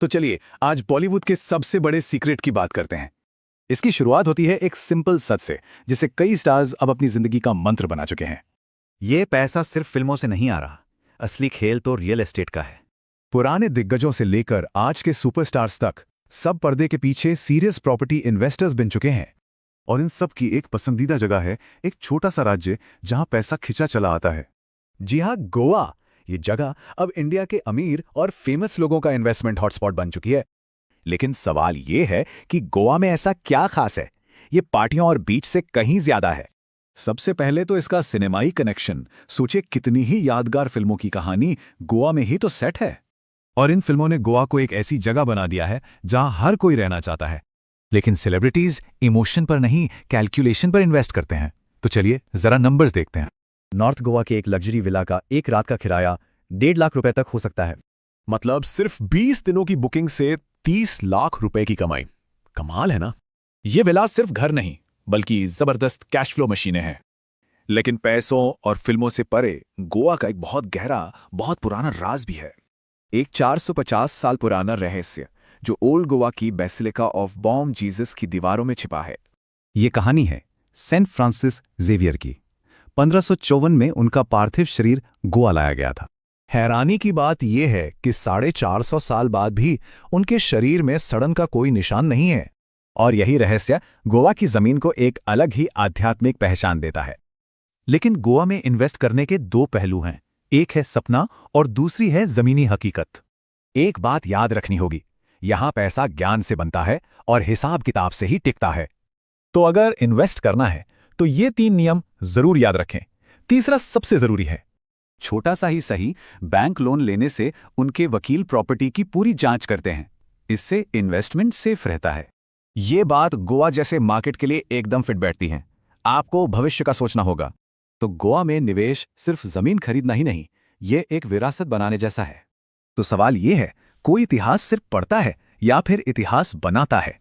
तो चलिए आज बॉलीवुड के सबसे बड़े सीक्रेट की बात करते हैं। इसकी शुरुआत होती है एक सिंपल सच से, जिसे कई स्टार्स अब अपनी जिंदगी का मंत्र बना चुके हैं। ये पैसा सिर्फ फिल्मों से नहीं आ रहा, असली खेल तो रियल एस्टेट का है। पुराने दिग्गजों से लेकर आज के सुपरस्टार्स तक सब पर्दे के पीछे सीरियस प्रॉपर्टी इन्वेस्टर्स बन चुके हैं। और इन सब की एक पसंदीदा जगह है एक छोटा सा राज्य जहां पैसा खिंचा चला आता है। जी हाँ, गोवा। ये जगह अब इंडिया के अमीर और फेमस लोगों का इन्वेस्टमेंट हॉटस्पॉट बन चुकी है। लेकिन सवाल ये है कि गोवा में ऐसा क्या खास है? ये पार्टियों और बीच से कहीं ज्यादा है। सबसे पहले तो इसका सिनेमाई कनेक्शन। सोचिए, कितनी ही यादगार फिल्मों की कहानी गोवा में ही तो सेट है। और इन फिल्मों ने गोवा को एक ऐसी जगह बना दिया है जहां हर कोई रहना चाहता है। लेकिन सेलिब्रिटीज इमोशन पर नहीं, कैलकुलेशन पर इन्वेस्ट करते हैं। तो चलिए जरा नंबर्स देखते हैं। नॉर्थ गोवा के एक लग्जरी विला का एक रात का किराया 1.5 लाख रुपए तक हो सकता है। मतलब सिर्फ 20 दिनों की बुकिंग से 30 लाख रुपए की कमाई। कमाल है ना। ये विला सिर्फ घर नहीं, बल्कि जबरदस्त कैश फ्लो मशीनें हैं। लेकिन पैसों और फिल्मों से परे गोवा का एक बहुत गहरा, बहुत पुराना राज भी है। एक 450 साल पुराना रहस्य जो ओल्ड गोवा की बेसिलिका ऑफ बॉम जीसस की दीवारों में छिपा है। ये कहानी है सेंट फ्रांसिस जेवियर की। 1554 में उनका पार्थिव शरीर गोवा लाया गया था। हैरानी की बात यह है कि 450 साल बाद भी उनके शरीर में सड़न का कोई निशान नहीं है। और यही रहस्य गोवा की जमीन को एक अलग ही आध्यात्मिक पहचान देता है। लेकिन गोवा में इन्वेस्ट करने के दो पहलू हैं, एक है सपना और दूसरी है जमीनी हकीकत। एक बात याद रखनी होगी, यहां पैसा ज्ञान से बनता है और हिसाब किताब से ही टिकता है। तो अगर इन्वेस्ट करना है तो ये 3 नियम जरूर याद रखें। तीसरा सबसे जरूरी है, छोटा सा ही सही बैंक लोन लेने से उनके वकील प्रॉपर्टी की पूरी जांच करते हैं। इससे इन्वेस्टमेंट सेफ रहता है। ये बात गोवा जैसे मार्केट के लिए एकदम फिट बैठती है। आपको भविष्य का सोचना होगा। तो गोवा में निवेश सिर्फ जमीन खरीदना ही नहीं, ये एक विरासत बनाने जैसा है। तो सवाल ये है, कोई इतिहास सिर्फ पढ़ता है या फिर इतिहास बनाता है?